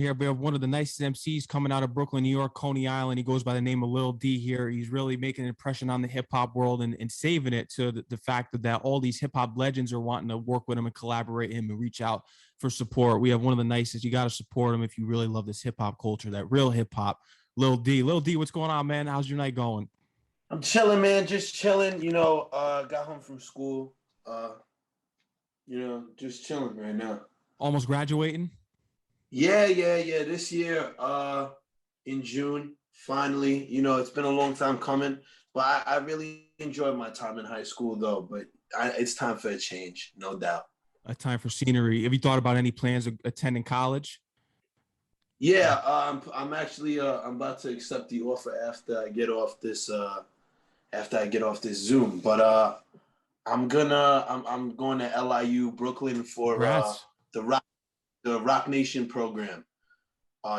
here. We have one of the nicest MCs coming out of Brooklyn, New York, Coney Island. He goes by the name of Lil Dee here. He's really making an impression on the hip hop world and saving it to the fact that all these hip hop legends are wanting to work with him and collaborate him and reach out for support. We have one of the nicest. You got to support him if you really love this hip hop culture, that real hip hop. Lil Dee. Lil Dee, what's going on, man? How's your night going? I'm chilling, man. Just chilling. Got home from school. Just chilling right now. Almost graduating? Yeah. This year, in June, finally. It's been a long time coming, but I really enjoyed my time in high school, though. But it's time for a change, no doubt. A time for scenery. Have you thought about any plans of attending college? Yeah, I'm actually I'm about to accept the offer after I get off this Zoom. But I'm going to LIU Brooklyn for the Roc Nation program.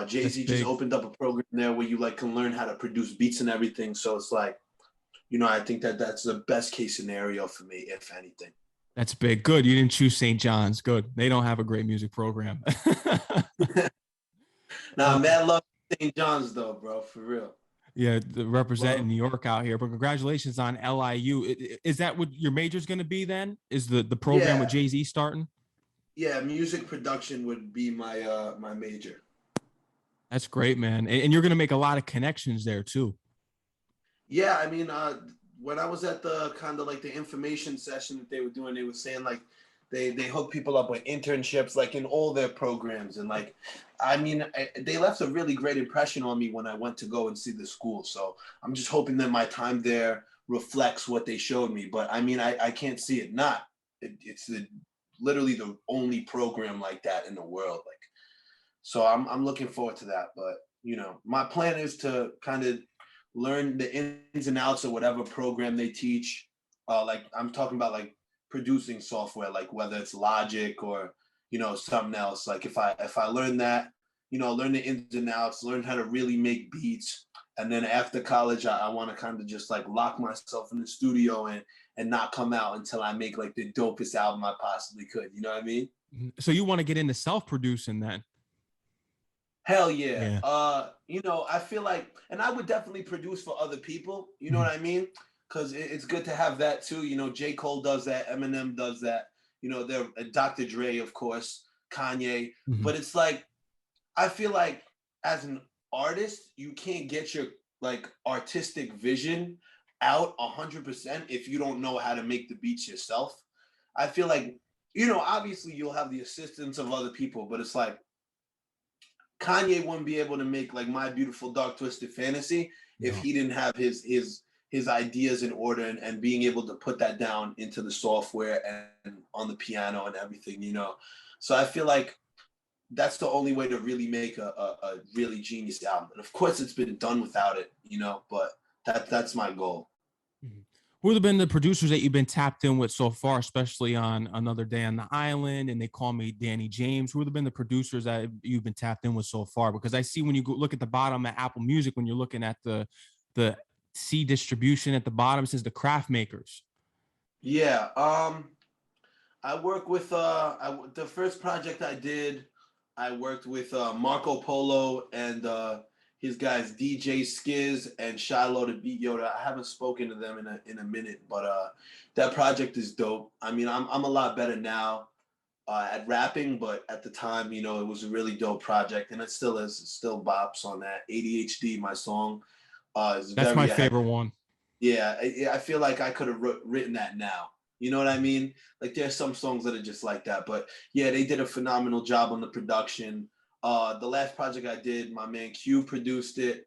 Jay-Z just opened up a program there where you can learn how to produce beats and everything. So it's I think that's the best case scenario for me, if anything. That's big. Good. You didn't choose St. John's. Good. They don't have a great music program. Nah, man, love St. John's though, bro, for real. Yeah, representing New York out here. But congratulations on LIU. Is that what your major's going to be then? Is the program with Jay-Z starting? Yeah, music production would be my my major. That's great, man. And you're going to make a lot of connections there too. Yeah, I mean, when I was at the kind of the information session that they were doing, they were saying they hook people up with internships in all their programs. And they left a really great impression on me when I went to go and see the school. So I'm just hoping that my time there reflects what they showed me. But I mean, I can't see it not. It's literally the only program like that in the world. So I'm looking forward to that. But, my plan is to kind of learn the ins and outs of whatever program they teach. I'm talking about producing software, whether it's Logic or something else. If I learn that, learn the ins and outs, learn how to really make beats, and then after college I want to kind of just lock myself in the studio and not come out until I make the dopest album I possibly could. You know what I mean? So you want to get into self-producing then? Hell yeah. I feel and I would definitely produce for other people, you know what I mean? Because it's good to have that too. J. Cole does that, Eminem does that, there Dr. Dre, of course, Kanye. But it's I feel as an artist, you can't get your artistic vision out 100% if you don't know how to make the beats yourself. I feel obviously you'll have the assistance of other people, but it's Kanye wouldn't be able to make My Beautiful Dark Twisted Fantasy if he didn't have his ideas in order and being able to put that down into the software and on the piano and everything, So I feel that's the only way to really make a really genius album. And of course it's been done without it, but that's my goal. Who have been the producers that you've been tapped in with so far, especially on Another Day on the Island and They Call Me Danny James? Who have been the producers that you've been tapped in with so far? Because I see when you look at the bottom at Apple Music, when you're looking at the C distribution at the bottom, it says the Craft Makers. Yeah. I work with the first project I did, I worked with Marco Polo and his guys DJ Skiz and Shiloh the Beat Yoda. I haven't spoken to them in a minute, but that project is dope. I mean, I'm a lot better now at rapping, but at the time, it was a really dope project, and it still is. It still bops on that. ADHD, my song. That's my favorite one. Yeah, I feel I could have written that now. You know what I mean? There's some songs that are just like that, but yeah, they did a phenomenal job on the production. The last project I did, my man Q produced it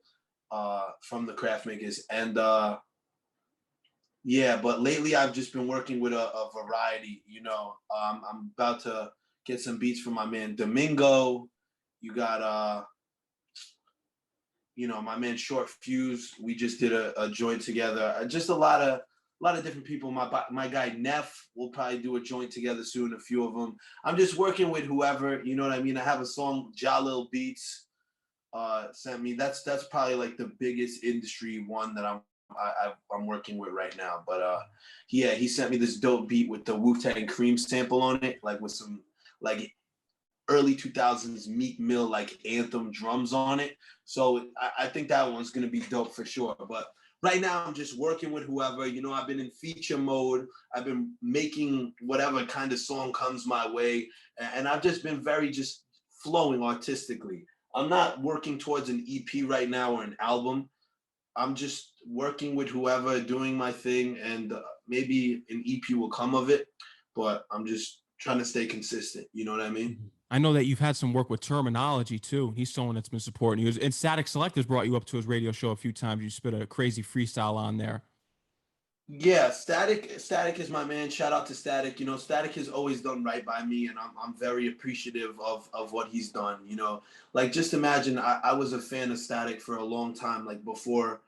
from the Craft Makers, and yeah. But lately, I've just been working with a variety. I'm about to get some beats from my man Domingo. You got my man Short Fuse. We just did a joint together. Just a lot of different people. My guy Neff will probably do a joint together soon, a few of them. I'm just working with whoever, you know what I mean? I have a song Jalil Beats sent me. That's probably the biggest industry one that I'm working with right now. But yeah, he sent me this dope beat with the Wu-Tang Cream sample on it, with some early 2000s Meek Mill like anthem drums on it. So I think that one's gonna be dope for sure. But right now I'm just working with whoever. You know, I've been in feature mode. I've been making whatever kind of song comes my way, and I've just been very just flowing artistically. I'm not working towards an EP right now or an album. I'm just working with whoever, doing my thing, and maybe an EP will come of it. But I'm just trying to stay consistent. You know what I mean? I know that you've had some work with Terminology too. He's someone that's been supporting you. And Static Select has brought you up to his radio show a few times. You spit a crazy freestyle on there. Yeah, Static is my man. Shout out to Static. You know, Static has always done right by me, and I'm very appreciative of what he's done. You know, like just imagine I was a fan of Static for a long time, like before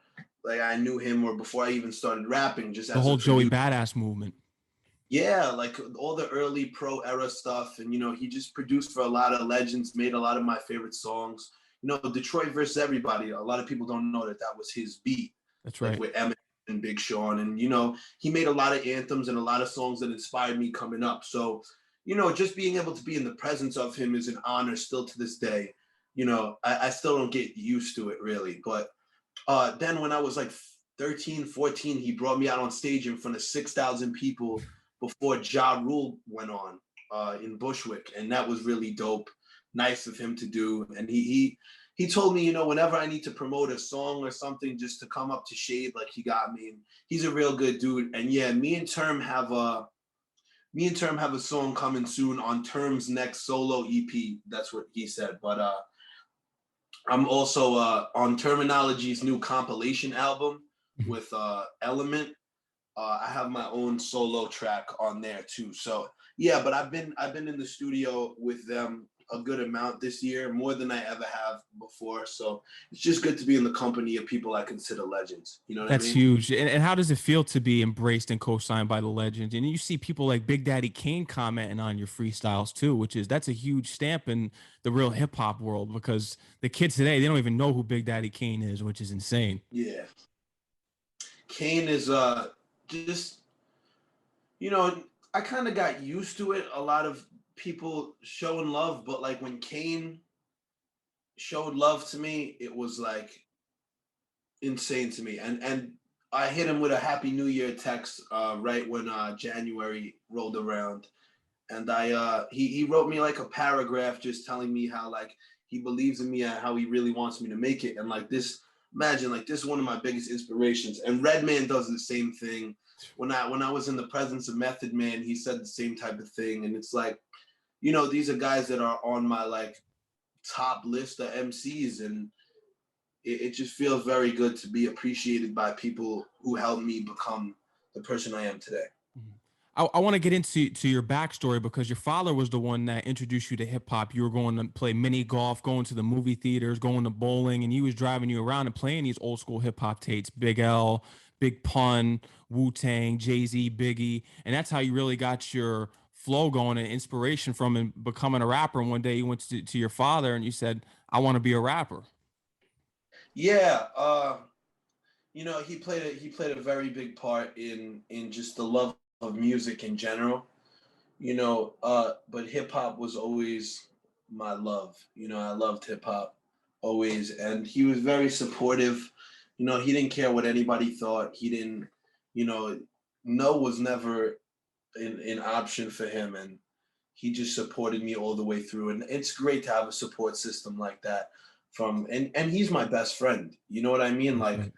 like I knew him or before I even started rapping, just The as a whole Joey producer. Badass movement. Yeah, like all the early pro era stuff, and you know, he just produced for a lot of legends, made a lot of my favorite songs. You know, Detroit versus Everybody. A lot of people don't know that that was his beat, That's like right. with Eminem and Big Sean, and you know, he made a lot of anthems and a lot of songs that inspired me coming up. So, you know, just being able to be in the presence of him is an honor still to this day. You know, I still don't get used to it really, but then when I was like 13, 14, he brought me out on stage in front of 6,000 people before Ja Rule went on in Bushwick, and that was really dope. Nice of him to do, and he told me, you know, whenever I need to promote a song or something, just to come up to Shade, like he got me. And he's a real good dude. And yeah, me and Term have a song coming soon on Term's next solo EP. That's what he said. But I'm also on Terminology's new compilation album with Element. I have my own solo track on there too. So yeah, but I've been in the studio with them a good amount this year, more than I ever have before. So it's just good to be in the company of people I consider legends. You know what I That's mean? huge. And how does it feel to be embraced and co-signed by the legends? And you see people like Big Daddy Kane commenting on your freestyles too, that's a huge stamp in the real hip hop world because the kids today, they don't even know who Big Daddy Kane is, which is insane. Yeah. Kane is just, you know, I kind of got used to it. A lot of people showing love, but like when Kane showed love to me, it was like insane to me. And I hit him with a Happy New Year text right when January rolled around, and he wrote me like a paragraph just telling me how like he believes in me and how he really wants me to make it. And like this, imagine like this is one of my biggest inspirations. And Redman does the same thing. When I was in the presence of Method Man, he said the same type of thing. And it's like, you know, these are guys that are on my like top list of MCs, and it just feels very good to be appreciated by people who helped me become the person I am today. I want to get into your backstory because your father was the one that introduced you to hip hop. You were going to play mini golf, going to the movie theaters, going to bowling, and he was driving you around and playing these old school hip hop tapes, Big L, Big Pun, Wu Tang, Jay Z, Biggie, and that's how you really got your flow going and inspiration from and becoming a rapper. And one day you went to your father and you said, "I want to be a rapper." Yeah, you know, he played a very big part in just the love of music in general. You know, but hip hop was always my love. You know, I loved hip hop always, and he was very supportive. You know, he didn't care what anybody thought. He didn't, you know, no was never an option for him, and he just supported me all the way through. And it's great to have a support system like that from and he's my best friend. You know what I mean? That's Like right.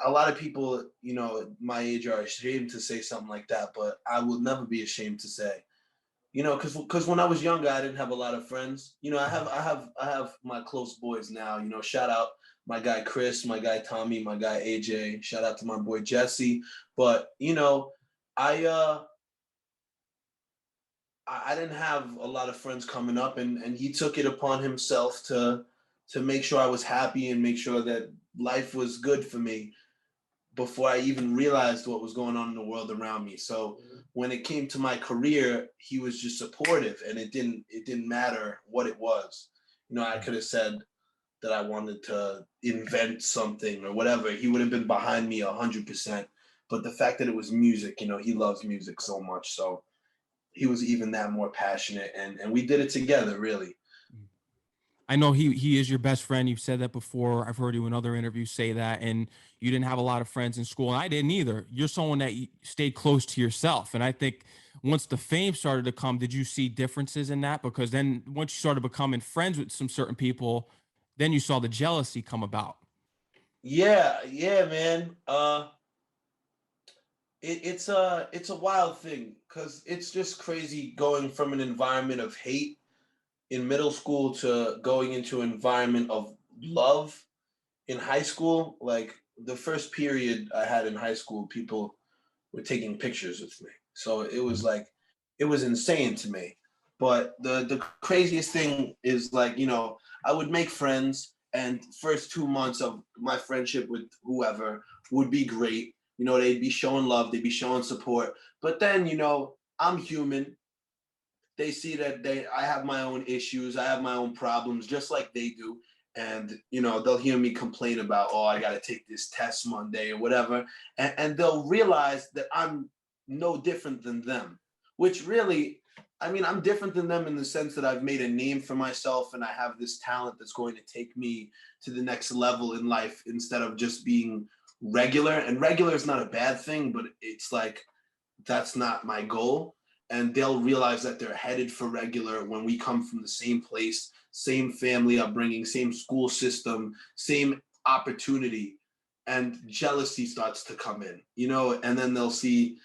a lot of people, you know, my age are ashamed to say something like that, but I will never be ashamed to say, you know, because when I was younger, I didn't have a lot of friends. You know, I have my close boys now. You know, shout out my guy Chris, my guy Tommy, my guy AJ. Shout out to my boy Jesse. But you know, I uh I didn't have a lot of friends coming up, and he took it upon himself to make sure I was happy and make sure that life was good for me before I even realized what was going on in the world around me. So when it came to my career, he was just supportive, and it didn't matter what it was. You know, I could have said that I wanted to invent something or whatever. He would have been behind me 100%. But the fact that it was music, you know, he loves music so much. So he was even that more passionate, and we did it together, really. I know he is your best friend. You've said that before. I've heard you in other interviews say that, and you didn't have a lot of friends in school, and I didn't either. You're someone that stayed close to yourself, and I think once the fame started to come, did you see differences in that? Because then once you started becoming friends with some certain people, then you saw the jealousy come about. Yeah, man. It's a wild thing because it's just crazy going from an environment of hate in middle school to going into an environment of love in high school. Like the first period I had in high school, people were taking pictures with me. So it was Mhm. like it was insane to me. But the craziest thing is like, I would make friends and first 2 months of my friendship with whoever would be great. They'd be showing love, they'd be showing support. But then, I'm human. They see that I have my own issues, I have my own problems, just like they do. And they'll hear me complain about, oh, I got to take this test Monday or whatever, and they'll realize that I'm no different than them. Which really, I mean, I'm different than them in the sense that I've made a name for myself and I have this talent that's going to take me to the next level in life instead of just being regular. And regular is not a bad thing, but it's like that's not my goal. And they'll realize that they're headed for regular when we come from the same place, same family upbringing, same school system, same opportunity. And jealousy starts to come in, and then they'll see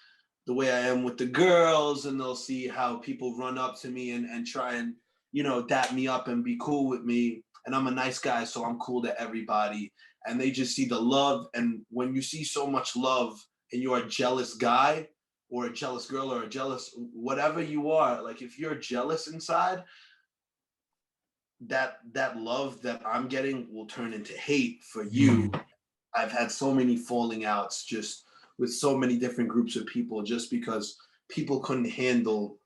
the way I am with the girls, and they'll see how people run up to me and try and, dap me up and be cool with me. And I'm a nice guy, so I'm cool to everybody. And they just see the love. And when you see so much love and you're a jealous guy, or a jealous girl, or a jealous whatever you are, like if you're jealous inside, that love that I'm getting will turn into hate for you. I've had so many falling outs just with so many different groups of people just because people couldn't handle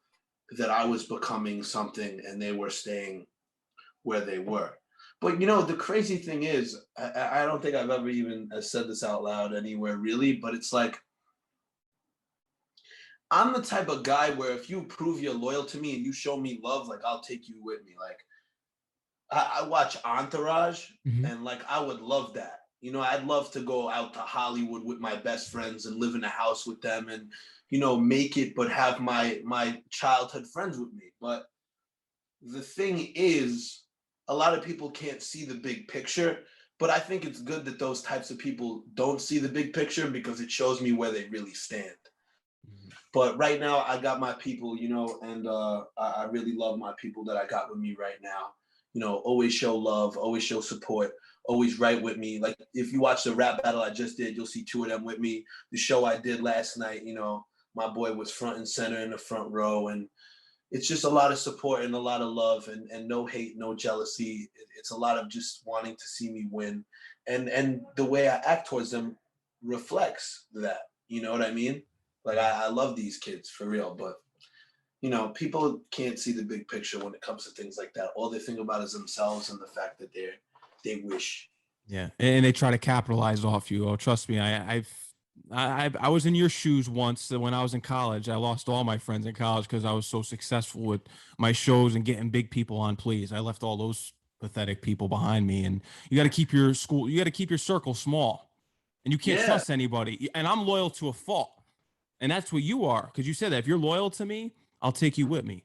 that I was becoming something and they were staying where they were. But the crazy thing is, I don't think I've ever even said this out loud anywhere really, but it's like I'm the type of guy where if you prove you're loyal to me and you show me love, like I'll take you with me. Like I watch Entourage, Mhm. and like I would love that. I'd love to go out to Hollywood with my best friends and live in a house with them and make it, but have my childhood friends with me. But the thing is, a lot of people can't see the big picture. But I think it's good that those types of people don't see the big picture because it shows me where they really stand. But right now, I got my people, and I really love my people that I got with me right now. Always show love, always show support, always write with me. Like if you watch the rap battle I just did, you'll see two of them with me. The show I did last night, my boy was front and center in the front row, and it's just a lot of support and a lot of love, and no hate, no jealousy. It's a lot of just wanting to see me win, and the way I act towards them reflects that. You know what I mean? Like I love these kids for real, but people can't see the big picture when it comes to things like that. All they think about is themselves and the fact that they wish. Yeah, and they try to capitalize off you. Oh, trust me, I was in your shoes once when I was in college. I lost all my friends in college because I was so successful with my shows and getting big people on. Please, I left all those pathetic people behind me. And you got to keep your school, you got to keep your circle small, and you can't Yeah, trust anybody. And I'm loyal to a fault, and that's what you are because you said that if you're loyal to me, I'll take you with me.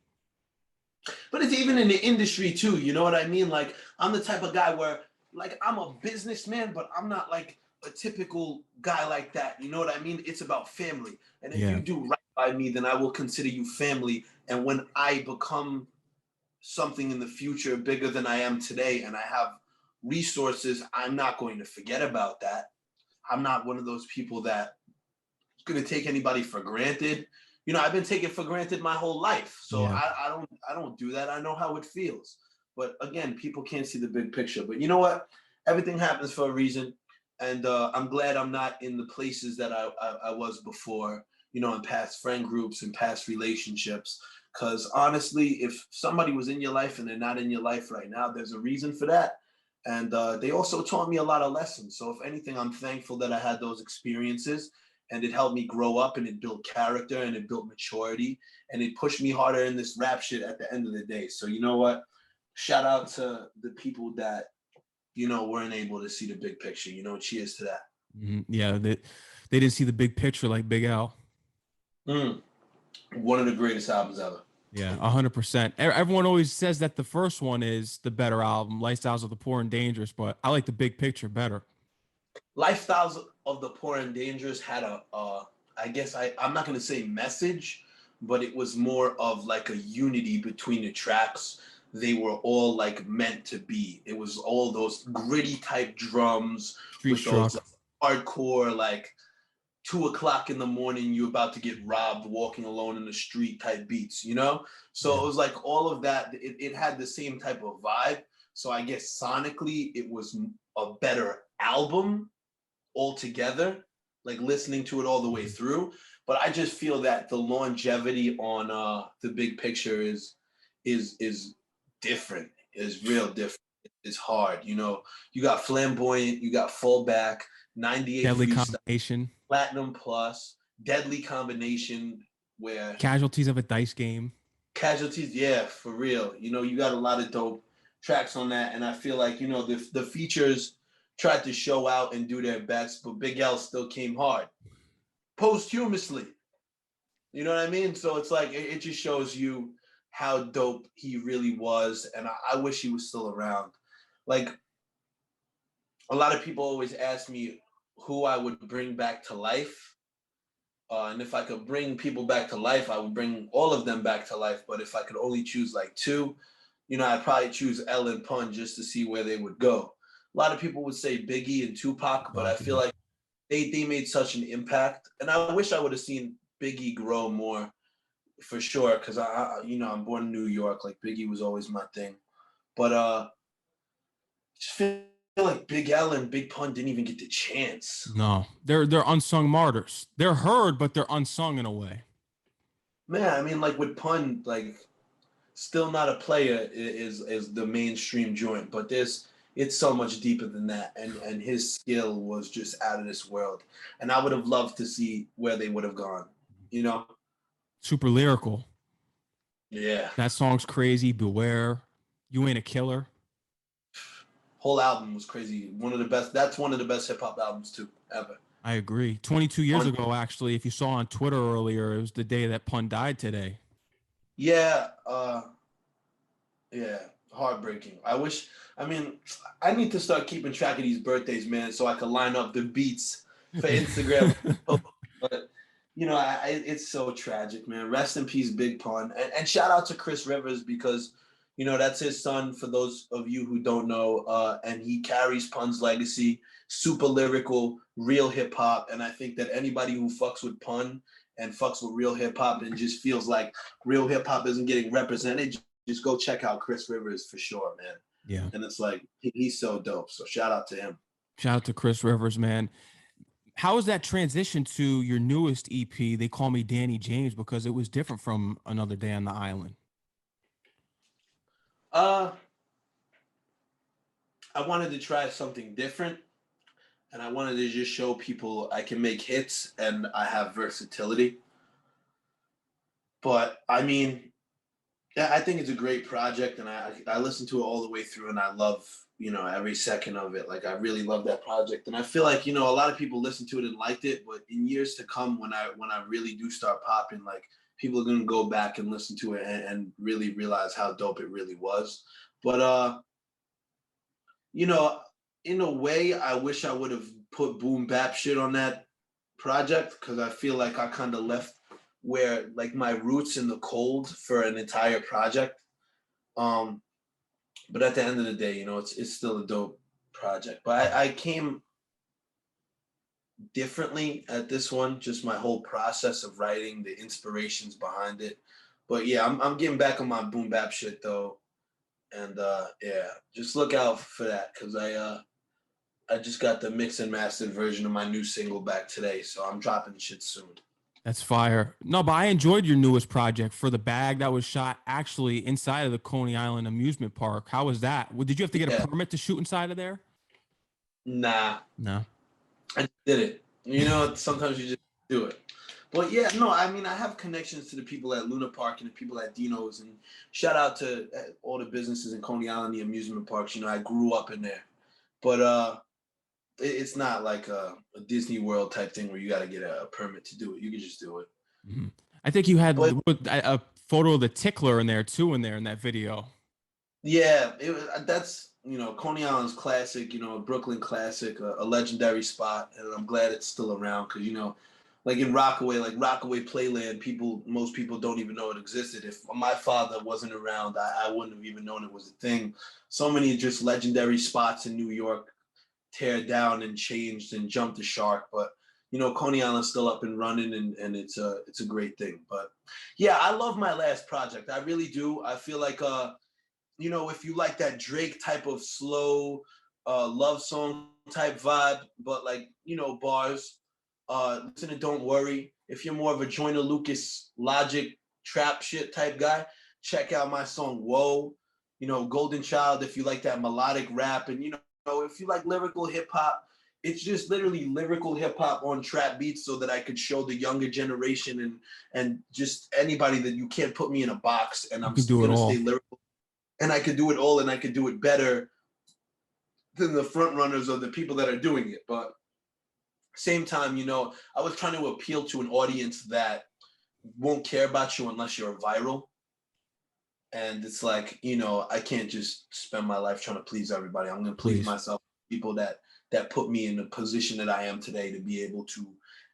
but it's even in the industry too. You know what I mean? Like I'm the type of guy where like I'm a businessman, but I'm not like a typical guy like that. You know what I mean? It's about family. And if you Yeah, do right by me, then I will consider you family. And when I become something in the future bigger than I am today and I have resources, I'm not going to forget about that. I'm not one of those people that going to take anybody for granted. I've been taken for granted my whole life. So yeah. I don't do that. I know how it feels. But again, people can't see the big picture. But you know what? Everything happens for a reason. And I'm glad I'm not in the places that I was before, in past friend groups and past relationships. Because honestly, if somebody was in your life and they're not in your life right now, there's a reason for that. And they also taught me a lot of lessons. So if anything, I'm thankful that I had those experiences, and it helped me grow up, and it built character, and it built maturity, and it pushed me harder in this rap shit at the end of the day. So you know what? Shout out to the people that, you know, weren't able to see the big picture. You know, cheers to that. Yeah, they didn't see the big picture like Big L. One of the greatest albums ever. Yeah, 100%. Everyone always says that the first one is the better album, Lifestyles of the Poor and Dangerous, but I like the big picture better. Lifestyles of the Poor and Dangerous had I guess I'm not going to say message, but it was more of like a unity between the tracks. They were all like meant to be. It was all those gritty type drums with those hardcore, like 2:00 in the morning, you're about to get robbed walking alone in the street type beats, you know? So it was like all of that. It had the same type of vibe. So I guess sonically it was a better album altogether, like listening to it all the way through. But I just feel that the longevity on the big picture is different, is real different. It's hard, you know. You got Flamboyant, you got Fallback, 98 Deadly Freestyle, Combination, Platinum Plus, Deadly Combination, where Casualties of a Dice Game. Casualties, yeah, for real. You know, you got a lot of dope tracks on that, and I feel like, you know, the features tried to show out and do their best, but Big L still came hard posthumously. You know what I mean? So it's like it just shows you how dope he really was, and I wish he was still around. Like, a lot of people always ask me who I would bring back to life. And if I could bring people back to life, I would bring all of them back to life. But if I could only choose like two, you know, I'd probably choose L and Pun just to see where they would go. A lot of people would say Biggie and Tupac, but I feel like they made such an impact. And I wish I would have seen Biggie grow more, for sure, because I you know, I'm born in New York. Like, Biggie was always my thing. But just feel like Big L and Big Pun didn't even get the chance. No, they're unsung martyrs. They're heard, but they're unsung in a way. Man, I mean, like with Pun, like Still Not a Player is the mainstream joint, but it's so much deeper than that, and his skill was just out of this world. And I would have loved to see where they would have gone, you know? Super lyrical. Yeah. That song's crazy. Beware. You Ain't a Killer. Whole album was crazy. One of the best. That's one of the best hip hop albums too, ever. I agree. 22 years ago, actually, if you saw on Twitter earlier, it was the day that Pun died today. Yeah. Yeah. Heartbreaking. I mean, I need to start keeping track of these birthdays, man, so I can line up the beats for Instagram. But, you know, it's so tragic, man. Rest in peace, Big Pun. And shout out to Chris Rivers, because, you know, that's his son, for those of you who don't know. And he carries Pun's legacy. Super lyrical, real hip hop. And I think that anybody who fucks with Pun and fucks with real hip hop and just feels like real hip hop isn't getting represented, just go check out Chris Rivers for sure, man. Yeah. And it's like, he's so dope. So shout out to him. Shout out to Chris Rivers, man. How was that transition to your newest EP, They Call Me Danny James, because it was different from Another Day on the Island? I wanted to try something different, and I wanted to just show people I can make hits and I have versatility. But I mean, I think it's a great project, and I listened to it all the way through, and I love, you know, every second of it. Like, I really love that project, and I feel like, you know, a lot of people listened to it and liked it, but in years to come, when I really do start popping, like, people are gonna go back and listen to it and really realize how dope it really was. But you know, in a way, I wish I would have put boom bap shit on that project, because I feel like I kind of left where, like, my roots in the cold for an entire project. But at the end of the day, you know, it's still a dope project. But I came differently at this one, just my whole process of writing, the inspirations behind it. But yeah, I'm getting back on my boom bap shit though. And yeah, just look out for that, because I just got the mix and mastered version of my new single back today, so I'm dropping shit soon. That's fire. No, but I enjoyed your newest project, For the Bag, that was shot actually inside of the Coney Island amusement park. How was that? Did you have to get a permit to shoot inside of there? Nah. No. I just did it. You know, sometimes you just do it. But yeah, no, I mean, I have connections to the people at Luna Park and the people at Dino's, and shout out to all the businesses in Coney Island, the amusement parks. You know, I grew up in there, but it's not like a Disney World type thing where you got to get a permit to do it. You can just do it. Mhm. I think you had But a photo of the tickler in there too, in there in that video. yeah, that's Coney Island's classic, a Brooklyn classic, a legendary spot, and I'm glad it's still around because like in Rockaway, like Rockaway Playland, most people don't even know it existed. If my father wasn't around, I wouldn't have even known it was a thing. So many just legendary spots in New York tear down and changed and jumped the shark, but Coney Island's still up and running, and it's a great thing. But yeah, I love my last project. I really do. I feel like if you like that Drake type of slow love song type vibe, but like, bars, listen to Don't Worry. If you're more of a Joyner Lucas Logic trap shit type guy, check out my song Whoa. Golden Child, if you like that melodic rap, and if you like lyrical hip hop, it's just literally lyrical hip hop on trap beats so that I could show the younger generation and just anybody that you can't put me in a box and You I'm can do it gonna stay all. lyrical and I could do it all and I could do it better than the front runners or the people that are doing it. But same time, I was trying to appeal to an audience that won't care about you unless you're viral. And it's like, I can't just spend my life trying to please everybody. I'm going to please Please. myself, people that put me in the position that I am today to be able to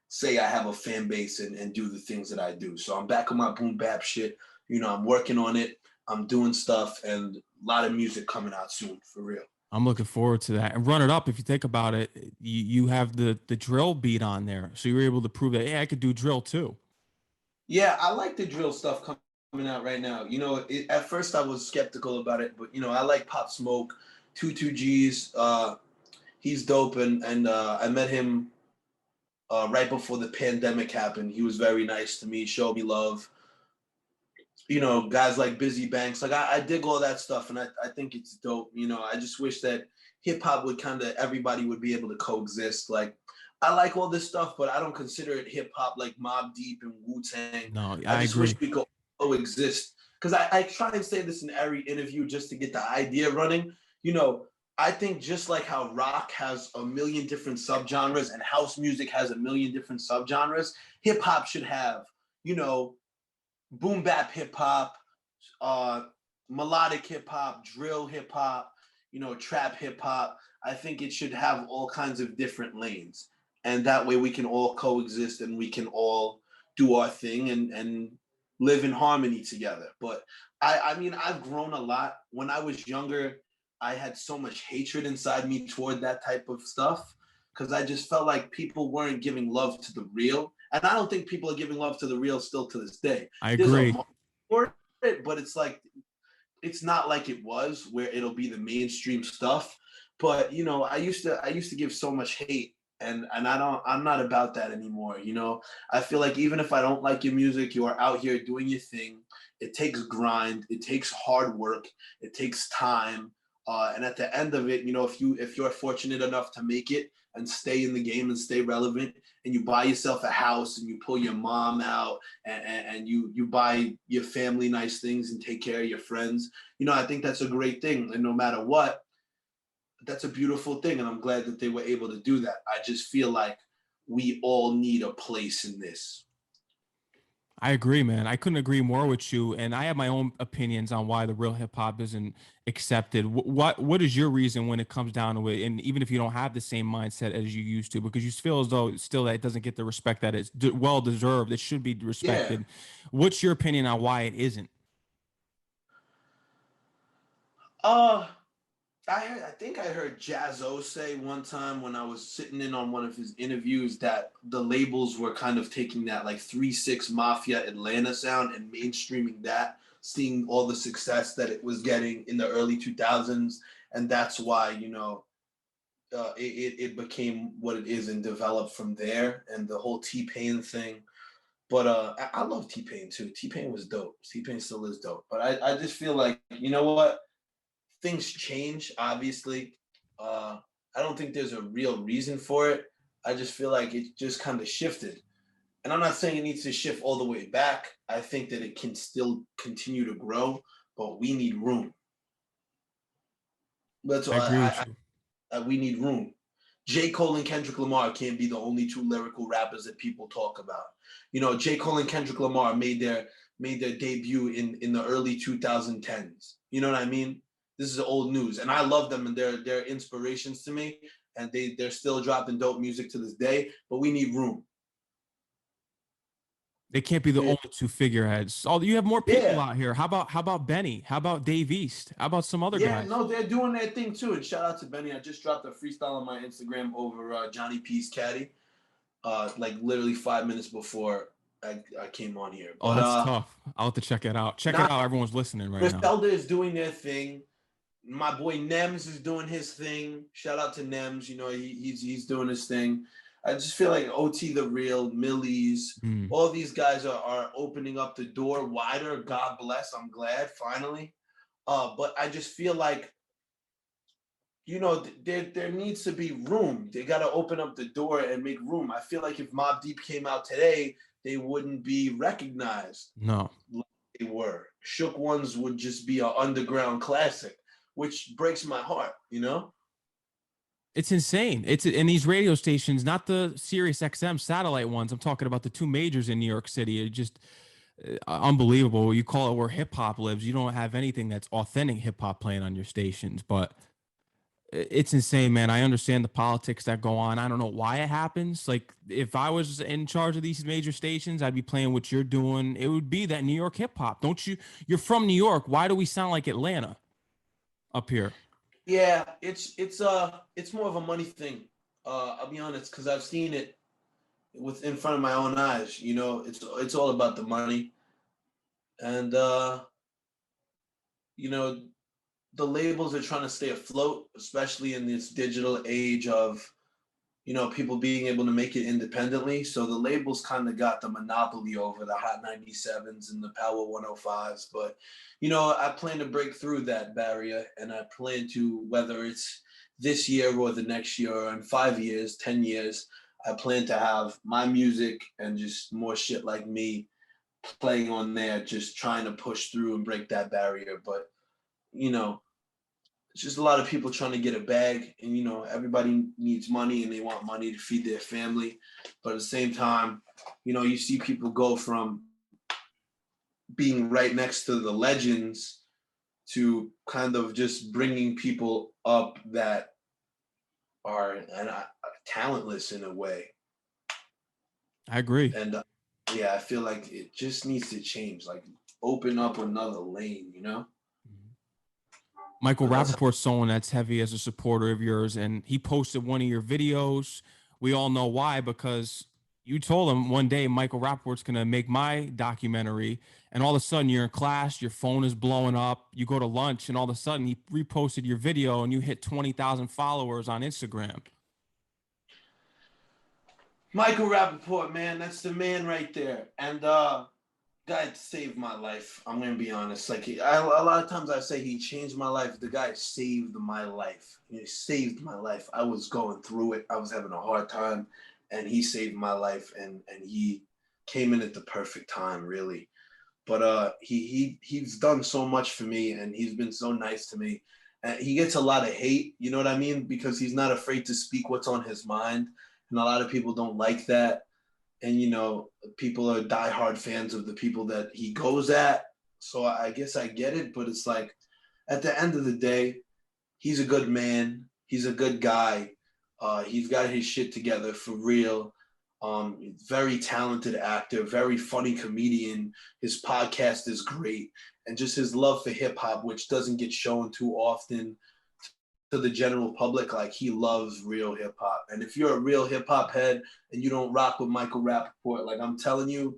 say I have a fan base and do the things that I do. So I'm back on my boom bap shit. I'm working on it. I'm doing stuff and a lot of music coming out soon, for real. I'm looking forward to that. And Run It Up, if you think about it, you have the drill beat on there. So you're able to prove that, hey, I could do drill too. Yeah, I like the drill stuff coming out right now. At first I was skeptical about it, but I like Pop Smoke, 22G's. He's dope, and I met him right before the pandemic happened. He was very nice to me, showed me love. Guys like Busy Banks, like I dig all that stuff, and I think it's dope. I just wish that hip hop would everybody would be able to coexist. Like I like all this stuff, but I don't consider it hip hop like Mobb Deep and Wu Tang. No, I I just wish agree. we could coexist. Because I try and say this in every interview just to get the idea running. I think just like how rock has a million different subgenres and house music has a million different subgenres, hip hop should have, you know, boom bap hip hop, uh, melodic hip hop, drill hip hop, trap hip hop. I think it should have all kinds of different lanes. And that way we can all coexist and we can all do our thing and live in harmony together. But I mean, I've grown a lot. When I was younger, I had so much hatred inside me toward that type of stuff because I just felt like people weren't giving love to the real. And I don't think people are giving love to the real still to this day. I There's a agree. market for it, but it's like it's not like it was where it'll be the mainstream stuff. But I used to give so much hate and I'm not about that anymore. I feel like even if I don't like your music, you are out here doing your thing. It takes grind, it takes hard work, it takes time. And at the end of it, if you're fortunate enough to make it and stay in the game and stay relevant, and you buy yourself a house and you pull your mom out and you buy your family nice things and take care of your friends, I think that's a great thing. And no matter what, that's a beautiful thing. And I'm glad that they were able to do that. I just feel like we all need a place in this. I agree, man. I couldn't agree more with you. And I have my own opinions on why the real hip hop isn't accepted. What is your reason when it comes down to it? And even if you don't have the same mindset as you used to, because you feel as though still that it doesn't get the respect that it's well deserved, it should be Yeah. respected. What's your opinion on why it isn't? Uh I think I heard Jazzo say one time when I was sitting in on one of his interviews that the labels were kind of taking that like 3-6 Mafia Atlanta sound and mainstreaming that, seeing all the success that it was getting in the early 2000s, and that's why it became what it is and developed from there, and the whole T-Pain thing. But I love T-Pain too. T-Pain was dope. T-Pain still is dope. But I just feel like, you know what? Things change, obviously. I don't think there's a real reason for it. I just feel like it just kind of shifted. And I'm not saying it needs to shift all the way back. I think that it can still continue to grow, but we need room. That's I all. agree with you. We need room. J. Cole and Kendrick Lamar can't be the only two lyrical rappers that people talk about. You know, J. Cole and Kendrick Lamar made their debut in the early 2010s. You know what I mean? This is old news, and I love them, and they're inspirations to me. And they're still dropping dope music to this day. But we need room. They can't be the Yeah, only two figureheads. Oh, you have more people yeah, out here. How about Benny? How about Dave East? How about some other yeah. guys? No, they're doing their thing too. And shout out to Benny. I just dropped a freestyle on my Instagram over Johnny P's caddy. Like literally 5 minutes before I came on here. Oh, But that's tough. I'll have to check it out. Check it not out. Everyone's listening right now. Griselda is doing their thing. My boy Nems is doing his thing. Shout out to Nems. You know, he's doing his thing. I just feel like OT the Real, Millies, Mm. all these guys are opening up the door wider. God bless. I'm glad finally. But I just feel like, you know, there needs to be room. They got to open up the door and make room. I feel like if Mobb Deep came out today, they wouldn't be recognized No. like they were. Shook Ones would just be an underground classic, which breaks my heart, you know? It's insane. It's in these radio stations, not the Sirius XM satellite ones. I'm talking about the two majors in New York City. It just unbelievable. You call it where hip hop lives. You don't have anything that's authentic hip hop playing on your stations, but it's insane, man. I understand the politics that go on. I don't know why it happens. Like if I was in charge of these major stations, I'd be playing what you're doing. It would be that New York hip hop. Don't you? You're from New York. Why do we sound like Atlanta up here? Yeah, it's more of a money thing. I'll be honest, because I've seen it with in front of my own eyes. You know, it's all about the money, and you know, the labels are trying to stay afloat, especially in this digital age of, you know, people being able to make it independently. So the labels kind of got the monopoly over the Hot 97s and the Power 105s. But, you know, I plan to break through that barrier, and I plan to, whether it's this year or the next year or in 5 years, 10 years, I plan to have my music and just more shit like me playing on there, just trying to push through and break that barrier. But, you know, it's just a lot of people trying to get a bag, and you know, everybody needs money and they want money to feed their family. But at the same time, you know, you see people go from being right next to the legends to kind of just bringing people up that are talentless in a way. I agree. And yeah, I feel like it just needs to change, like open up another lane, you know? Michael But that's Rapaport's someone that's heavy as a supporter of yours, and he posted one of your videos. We all know why, because you told him one day Michael Rapaport's gonna make my documentary, and all of a sudden you're in class, your phone is blowing up, you go to lunch, and all of a sudden he reposted your video and you hit 20,000 followers on Instagram. Michael Rapaport, man, that's the man right there. And guy saved my life. I'm gonna be honest. Like a lot of times I say he changed my life. The guy saved my life. He saved my life. I was going through it. I was having a hard time, and he saved my life. And he came in at the perfect time, really. But he's done so much for me, and he's been so nice to me. And he gets a lot of hate. You know what I mean? Because he's not afraid to speak what's on his mind, and a lot of people don't like that. And you know, people are diehard fans of the people that he goes at. So I guess I get it, but it's like at the end of the day, he's a good man. He's a good guy. He's got his shit together for real. Very talented actor, very funny comedian. His podcast is great, and just his love for hip hop, which doesn't get shown too often to the general public. Like he loves real hip hop, and if you're a real hip hop head and you don't rock with Michael Rapaport, like I'm telling you,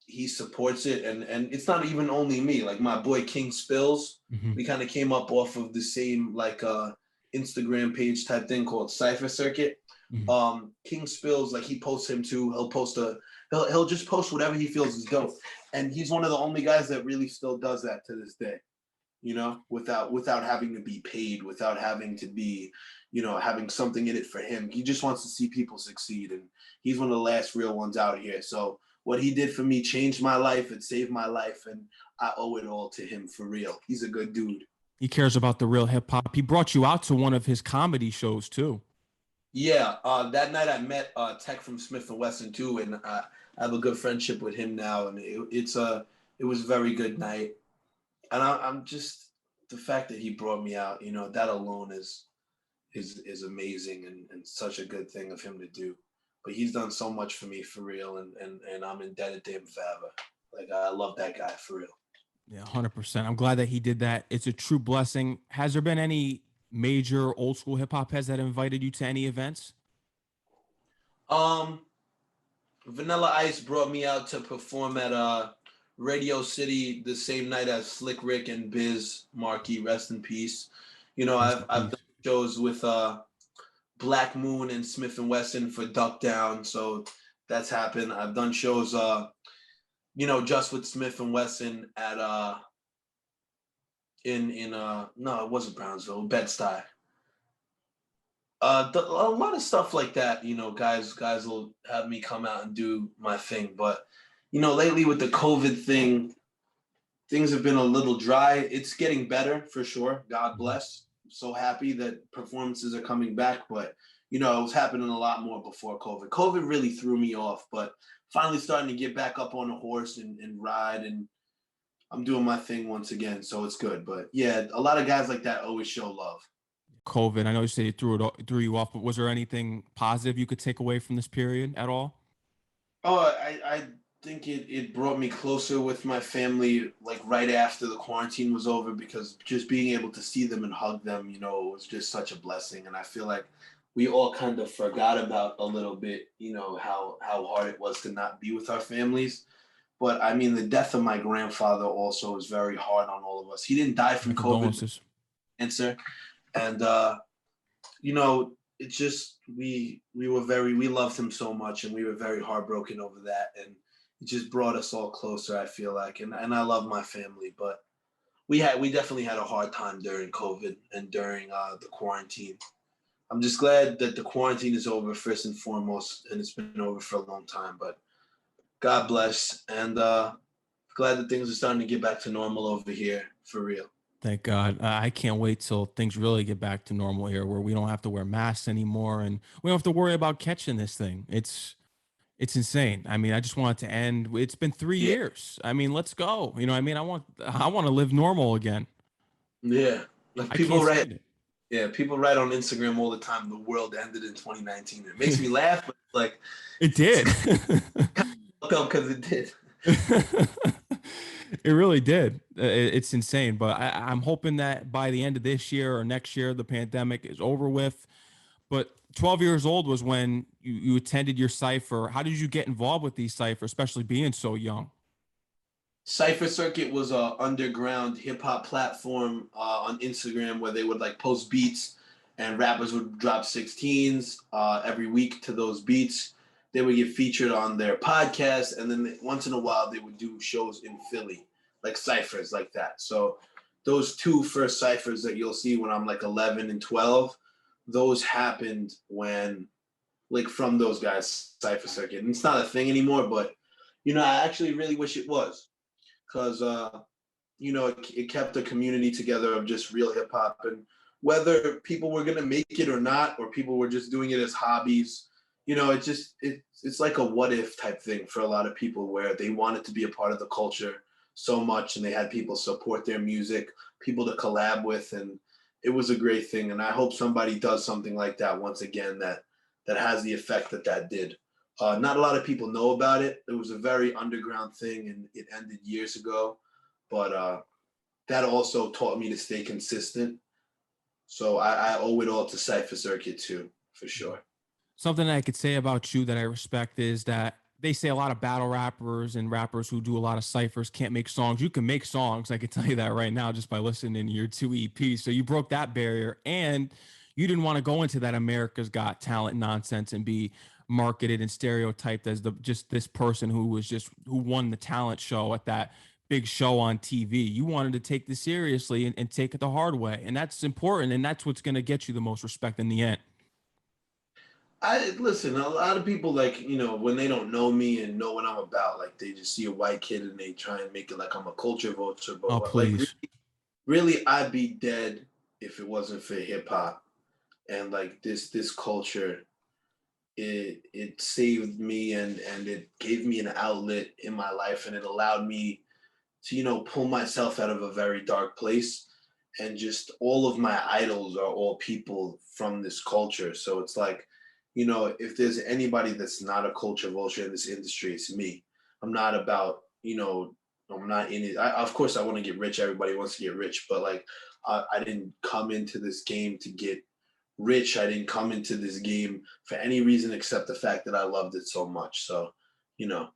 he supports it. And it's not even only me. Like my boy King Spills, Mm-hmm. we kind of came up off of the same like Instagram page type thing called Cypher Circuit. Mm-hmm. King Spills, like he posts him too. He'll just post whatever he feels is dope, and he's one of the only guys that really still does that to this day. you know, without having to be paid, without having to be, you know, having something in it for him. He just wants to see people succeed, and he's one of the last real ones out here. So what he did for me changed my life. It saved my life, and I owe it all to him for real. He's a good dude. He cares about the real hip hop. He brought you out to one of his comedy shows too. Yeah, that night I met Tech from Smith and Wesson too, and I have a good friendship with him now, and it was a very good night. And I'm just, the fact that he brought me out, you know, that alone is amazing, and such a good thing of him to do. But he's done so much for me for real, and I'm indebted to him forever. Like, I love that guy for real. Yeah, 100%. I'm glad that he did that. It's a true blessing. Has there been any major old school hip hop heads that invited you to any events? Um, Vanilla Ice brought me out to perform at Radio City the same night as Slick Rick and Biz Markie, rest in peace. You know, I've done shows with Black Moon and Smith and Wesson for Duck Down, so that's happened. I've done shows you know, just with Smith and Wesson at in no, it wasn't Brownsville, Bed-Stuy. A lot of stuff like that, you know, guys will have me come out and do my thing. But, you know, lately with the COVID thing, things have been a little dry. It's getting better for sure. God bless. I'm so happy that performances are coming back. But, you know, it was happening a lot more before COVID. COVID really threw me off, but finally starting to get back up on a horse and ride, and I'm doing my thing once again. So it's good. But yeah, a lot of guys like that always show love. COVID. I know you said it threw you off, but was there anything positive you could take away from this period at all? Oh, I think it brought me closer with my family, like right after the quarantine was over, because just being able to see them and hug them, you know, was just such a blessing. And I feel like we all kind of forgot about a little bit, you know, how hard it was to not be with our families. But I mean, the death of my grandfather also was very hard on all of us. He didn't die My from COVID condolences. cancer, and you know, it's just we loved him so much, and we were very heartbroken over that, and it just brought us all closer, I feel like. And I love my family, but we definitely had a hard time during COVID and during the quarantine. I'm just glad that the quarantine is over first and foremost, and it's been over for a long time. But God bless, and glad that things are starting to get back to normal over here for real. Thank God. I can't wait till things really get back to normal here, where we don't have to wear masks anymore and we don't have to worry about catching this thing. It's insane. I mean, I just want it to end. It's been three Yeah, years. I mean, let's go. You know, what I mean, I want to live normal again. yeah. Like I can't stand it. people write on Instagram all the time, the world ended in 2019. It makes me laugh, but like It it's did. because it did. It really did. It's insane. But I'm hoping that by the end of this year or next year, the pandemic is over with. But 12 years old was when you attended your cipher. How did you get involved with these ciphers, especially being so young? Cypher Circuit was a underground hip hop platform on Instagram where they would like post beats, and rappers would drop 16s every week to those beats. They would get featured on their podcast, and then once in a while they would do shows in Philly, like ciphers like that. So those two first ciphers that you'll see when I'm like 11 and 12, those happened when, like, from those guys, Cypher Circuit. And it's not a thing anymore, but you know, I actually really wish it was, because you know, it kept a community together of just real hip hop. And whether people were gonna make it or not, or people were just doing it as hobbies, you know, it's like a what if type thing for a lot of people, where they wanted to be a part of the culture so much, and they had people support their music, people to collab with, and it was a great thing. And I hope somebody does something like that once again, that has the effect that did. Not a lot of people know about it. It was a very underground thing, and it ended years ago. But that also taught me to stay consistent. So I owe it all to Cypher Circuit too, for sure. Something I could say about you that I respect is that they say a lot of battle rappers and rappers who do a lot of ciphers can't make songs. You can make songs. I can tell you that right now just by listening to your two EPs. So you broke that barrier, and you didn't want to go into that America's Got Talent nonsense and be marketed and stereotyped as the just this person who was just who won the talent show at that big show on TV. You wanted to take this seriously and take it the hard way. And that's important. And that's what's going to get you the most respect in the end. I listen, a lot of people, like, when they don't know me and know what I'm about, like they just see a white kid and they try and make it like I'm a culture vulture. But Oh, like please. really, I'd be dead if it wasn't for hip hop and like this culture. It saved me and it gave me an outlet in my life and it allowed me to pull myself out of a very dark place, and just all of my idols are all people from this culture. So it's like, if there's anybody that's not a culture vulture in this industry, it's me. I'm not about, I'm not in it. Of course I want to get rich. Everybody wants to get rich, but like I didn't come into this game to get rich. I didn't come into this game for any reason except the fact that I loved it so much. So, you know,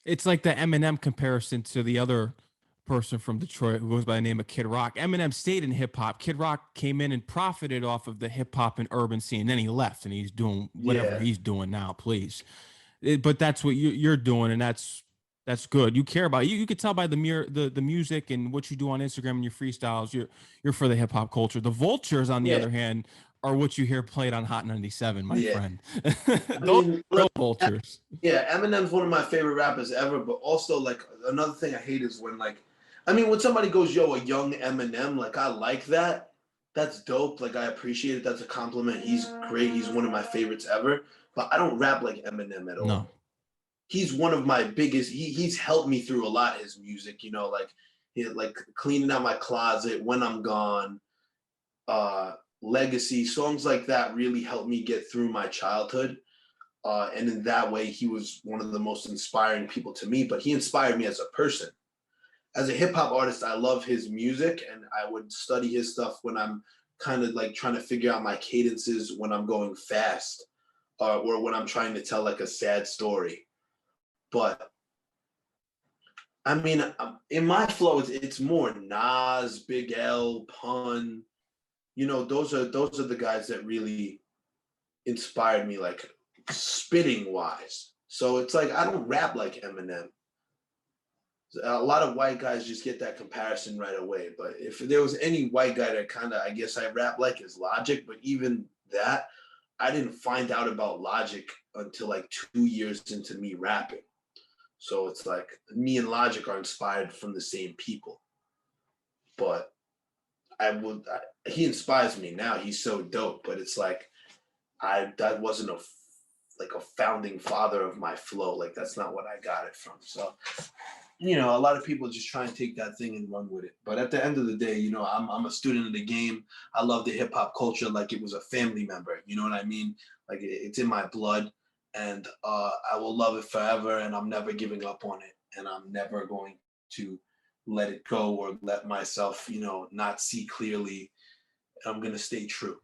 It's like the Eminem comparison to the other person from Detroit who goes by the name of Kid Rock. Eminem stayed in hip hop. Kid Rock came in and profited off of the hip hop and urban scene. Then he left and he's doing whatever yeah, he's doing now, please. But that's what you're doing, and that's good. You care about you. You could tell by the music and what you do on Instagram and your freestyles. You're for the hip hop culture. The Vultures, on the yeah, other hand, are what you hear played on Hot 97, my yeah. friend. I Those mean, are look, real vultures. yeah, Eminem's one of my favorite rappers ever, but also like another thing I hate is when like, I mean, when somebody goes, "Yo, a young Eminem," like I like that. That's dope. Like I appreciate it. That's a compliment. He's great. He's one of my favorites ever. But I don't rap like Eminem at all. No. He's one of my biggest. He's helped me through a lot. His music, like like cleaning out my closet, When I'm Gone, Legacy, songs like that really helped me get through my childhood. And in that way, he was one of the most inspiring people to me. But he inspired me as a person. As a hip hop artist, I love his music, and I would study his stuff when I'm kind of like trying to figure out my cadences when I'm going fast, or when I'm trying to tell like a sad story. But I mean, in my flow, it's more Nas, Big L, Pun. Those are the guys that really inspired me, like spitting wise. So it's like I don't rap like Eminem. A lot of white guys just get that comparison right away. But if there was any white guy that kind of, I guess I rap like, is Logic. But even that, I didn't find out about Logic until like 2 years into me rapping. So it's like me and Logic are inspired from the same people. But he inspires me now. He's so dope. But it's like that wasn't a founding father of my flow. Like that's not what I got it from. So a lot of people just try and take that thing and run with it. But at the end of the day, I'm a student of the game. I love the hip hop culture like it was a family member. You know what I mean? Like it's in my blood, and I will love it forever. And I'm never giving up on it, and I'm never going to let it go or let myself, not see clearly. I'm gonna stay true.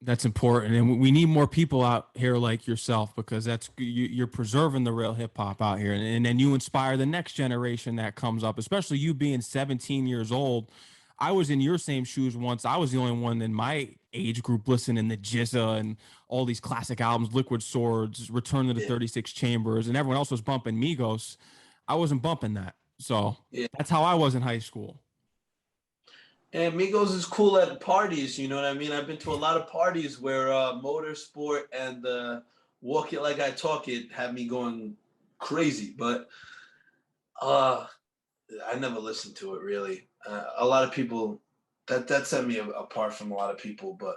That's important, and we need more people out here like yourself, because you're preserving the real hip hop out here, and then you inspire the next generation that comes up. Especially you being 17 years old. I was in your same shoes once. I was the only one in my age group listening to Jizza and all these classic albums, Liquid Swords, Return to the Yeah, 36 Chambers, and everyone else was bumping Migos. I wasn't bumping that, so yeah. that's how I was in high school. And Migos is cool at parties, you know what I mean? I've been to a lot of parties where motorsport and walk it like I talk it had me going crazy, but uh, I never listened to it really. A lot of people that set me apart from a lot of people, but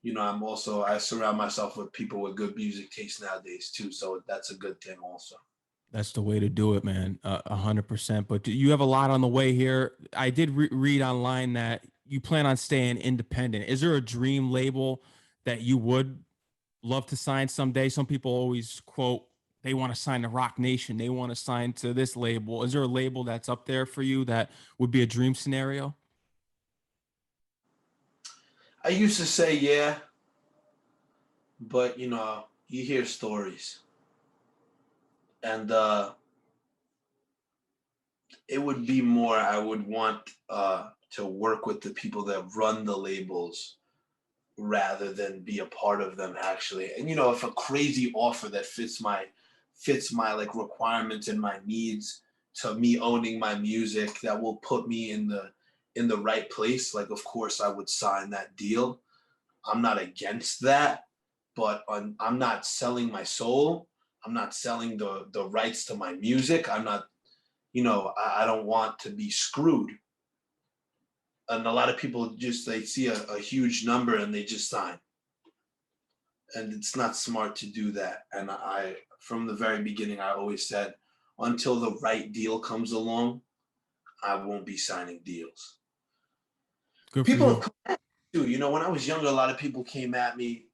I surround myself with people with good music taste nowadays too, so that's a good thing also. That's the way to do it, man. 100%. But you have a lot on the way here. I did read online that you plan on staying independent. Is there a dream label that you would love to sign someday? Some people always quote they want to sign to Roc Nation. They want to sign to this label. Is there a label that's up there for you that would be a dream scenario? I used to say yeah, but you hear stories, and it would be more, I would want to work with the people that run the labels rather than be a part of them actually. And if a crazy offer that fits my like requirements and my needs to me owning my music that will put me in the right place, like of course I would sign that deal. I'm not against that, but I'm not selling my soul. I'm not selling the rights to my music. I'm not, I don't want to be screwed. And a lot of people just, they see a huge number and they just sign. And it's not smart to do that. And from the very beginning, I always said, until the right deal comes along, I won't be signing deals. Good for People you. have come at me too. When I was younger, a lot of people came at me.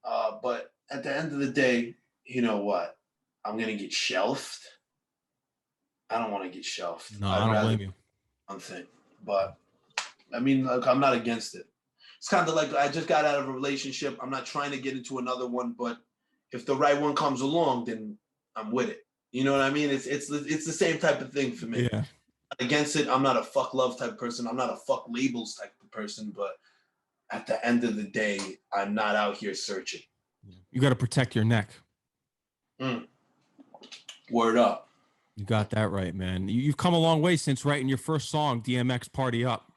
But at the end of the day, you know what? I'm gonna get shelved. I don't want to get shelved. No, I I'd don't rather blame do you. one thing. But I mean, look, I'm not against it. It's kind of like I just got out of a relationship. I'm not trying to get into another one, but if the right one comes along, then I'm with it. You know what I mean? It's the same type of thing for me. Yeah. Against it, I'm not a fuck love type person. I'm not a fuck labels type of person. But at the end of the day, I'm not out here searching. You got to protect your neck. Word up. You got that right, man. You've come a long way since writing your first song, DMX Party Up.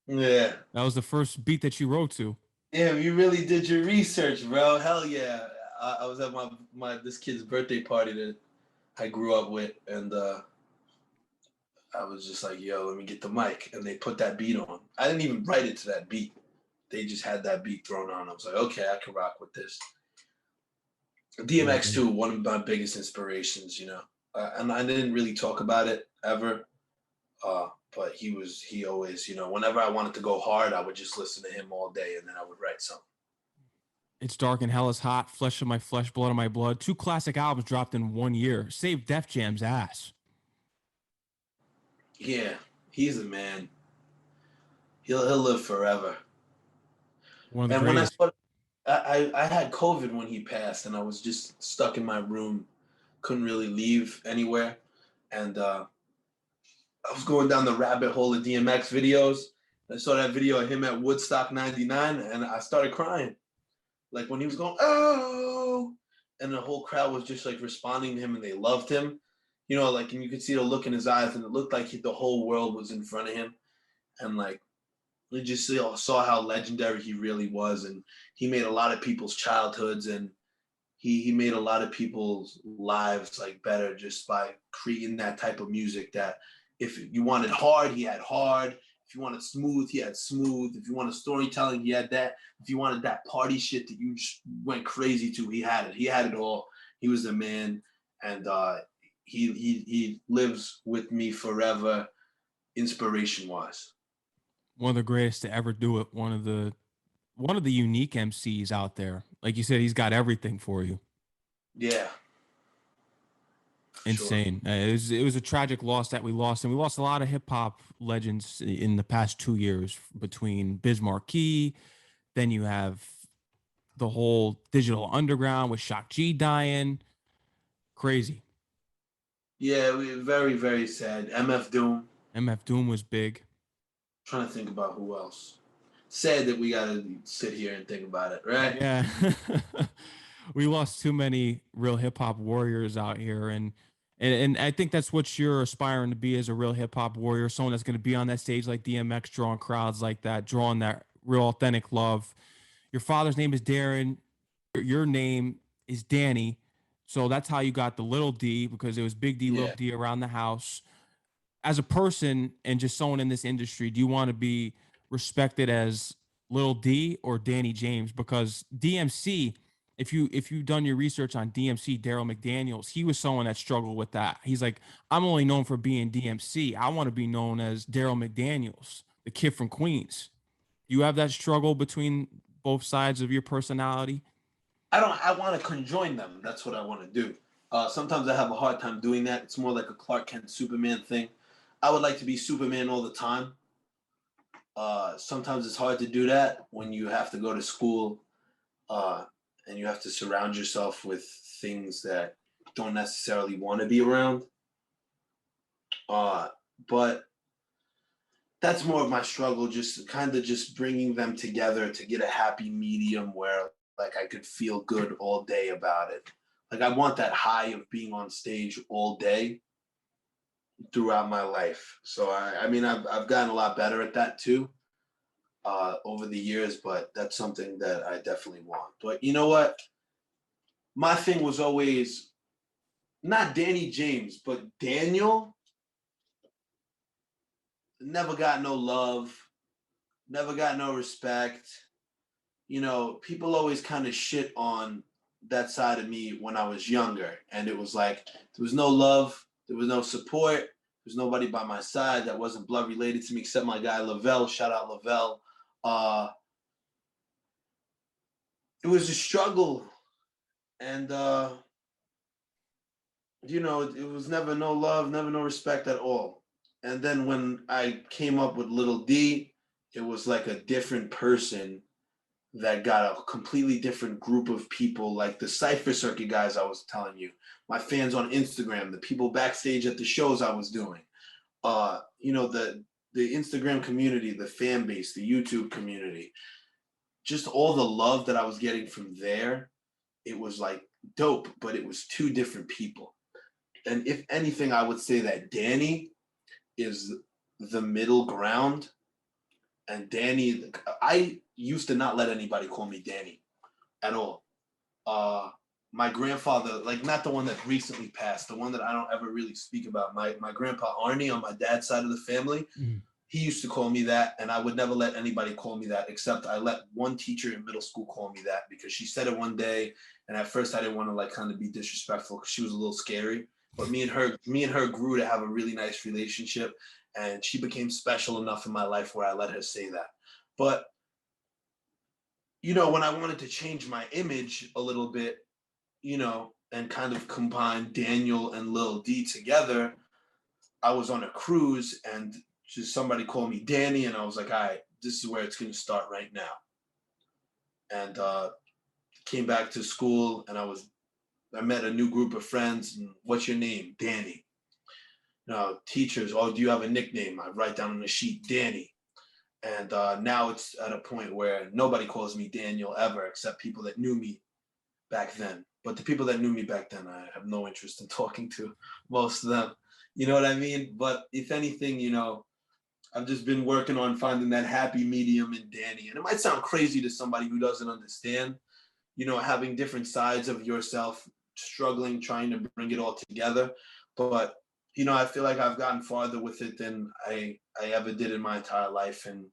Yeah. That was the first beat that you wrote to. Yeah, you really did your research, bro. Hell yeah. I was at my this kid's birthday party that I grew up with, and I was just like, yo, let me get the mic. And they put that beat on. I didn't even write it to that beat. They just had that beat thrown on. I was like, okay, I can rock with this. DMX too, one of my biggest inspirations, and I didn't really talk about it ever. But he always, whenever I wanted to go hard, I would just listen to him all day and then I would write something. It's Dark and Hell is Hot, Flesh of My Flesh, Blood of My Blood. 2 classic albums dropped in 1 year. Saved Def Jam's ass. Yeah, he's a man. He'll live forever. One of the And when greatest. I had COVID when he passed, and I was just stuck in my room, couldn't really leave anywhere, and I was going down the rabbit hole of DMX videos. I saw that video of him at Woodstock '99, and I started crying, like when he was going oh, and the whole crowd was just like responding to him, and they loved him, and you could see the look in his eyes, and it looked like the whole world was in front of him, and like. We just saw how legendary he really was, and he made a lot of people's childhoods, and he made a lot of people's lives like better just by creating that type of music. That if you wanted hard, he had hard. If you wanted smooth, he had smooth. If you wanted storytelling, he had that. If you wanted that party shit that you just went crazy to, he had it. He had it all. He was the man, and he lives with me forever, inspiration wise. One of the greatest to ever do it. One of the unique MCs out there. Like you said, he's got everything for you. Yeah. Insane. Sure. It was a tragic loss that we lost, and we lost a lot of hip hop legends in the past 2 years between Biz Markie. Then you have the whole Digital Underground with Shock G dying. Crazy. Yeah, very, very sad. MF Doom. MF Doom was big. Trying to think about who else. Sad that we gotta sit here and think about it, right? Yeah. We lost too many real hip hop warriors out here, and I think that's what you're aspiring to be, as a real hip hop warrior, someone that's going to be on that stage like DMX, drawing crowds like that, drawing that real authentic love. Your father's name is Darren. Your name is Danny. So that's how you got the Lil Dee, because it was Big D, Lil D around the house. As a person and just someone in this industry, do you want to be respected as Lil D or Danny James? Because DMC, if you've done your research on DMC, Daryl McDaniels, he was someone that struggled with that. He's like, I'm only known for being DMC. I want to be known as Daryl McDaniels, the kid from Queens. You have that struggle between both sides of your personality? I want to conjoin them. That's what I want to do. Sometimes I have a hard time doing that. It's more like a Clark Kent Superman thing. I would like to be Superman all the time. Sometimes it's hard to do that when you have to go to school and you have to surround yourself with things that don't necessarily want to be around. But that's more of my struggle, just kind of just bringing them together to get a happy medium where like I could feel good all day about it. Like I want that high of being on stage all day. throughout my life. So I mean, I've gotten a lot better at that too over the years, but that's something that I definitely want. But you know what? My thing was always not Danny James, but Daniel never got no love, never got no respect. You know, people always kind of shit on that side of me when I was younger. And it was like, there was no love, there was no support, there was nobody by my side that wasn't blood related to me except my guy Lavelle. Shout out Lavelle. It was a struggle. And, you know, it was never no love, never no respect at all. And then when I came up with Lil Dee, it was like a different person that got a completely different group of people, like the Cypher Circuit guys I was telling you, my fans on Instagram, the people backstage at the shows I was doing, you know, the Instagram community, the fan base, the YouTube community, just all the love that I was getting from there. It was like dope, but it was two different people. And if anything, I would say that Danny is the middle ground. And Danny, I used to not let anybody call me Danny at all. My grandfather, like not the one that recently passed, the one that I don't ever really speak about, my grandpa Arnie on my dad's side of the family, he used to call me that, and I would never let anybody call me that, except I let one teacher in middle school call me that because she said it one day, and at first I didn't want to like kind of be disrespectful because she was a little scary. But me and her grew to have a really nice relationship, and she became special enough in my life where I let her say that. But you know, when I wanted to change my image a little bit, you know, and kind of combine Daniel and Lil Dee together, I was on a cruise and just somebody called me Danny, and I was like, all right, this is where it's going to start right now. And came back to school, and I met a new group of friends. And what's your name? Danny. Now, teachers, oh, do you have a nickname? I write down on the sheet, Danny. And now it's at a point where nobody calls me Daniel ever, except people that knew me back then. But the people that knew me back then, I have no interest in talking to most of them. You know what I mean? But if anything, you know, I've just been working on finding that happy medium in Danny. And it might sound crazy to somebody who doesn't understand, you know, having different sides of yourself, struggling, trying to bring it all together. But, you know, I feel like I've gotten farther with it than I ever did in my entire life. And